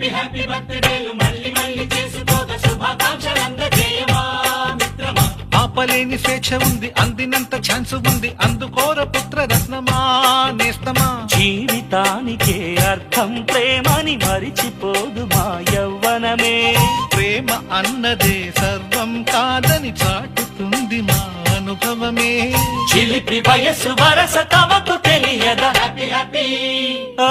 Happy happy బర్త్డేలు మళ్ళీ మళ్ళీ చేసుకోక శుభాకాంక్షలందజేయమా మిత్రమా. ఆపలేని స్వేచ్ఛ ఉంది, అందినంత ఛాన్స్ ఉంది, అందుకోర పుత్ర రత్నమా నేస్తమా. జీవితానికే అర్థం ప్రేమని మరిచిపోదు మా యవ్వనమే. ప్రేమ అన్నదే సర్వం కాదని చాటుతుంది మా అనుభవమే. చిలిపి వయస్సు వరస తమకు తెలియదా. హ్యాపీ హ్యాపీ ఓ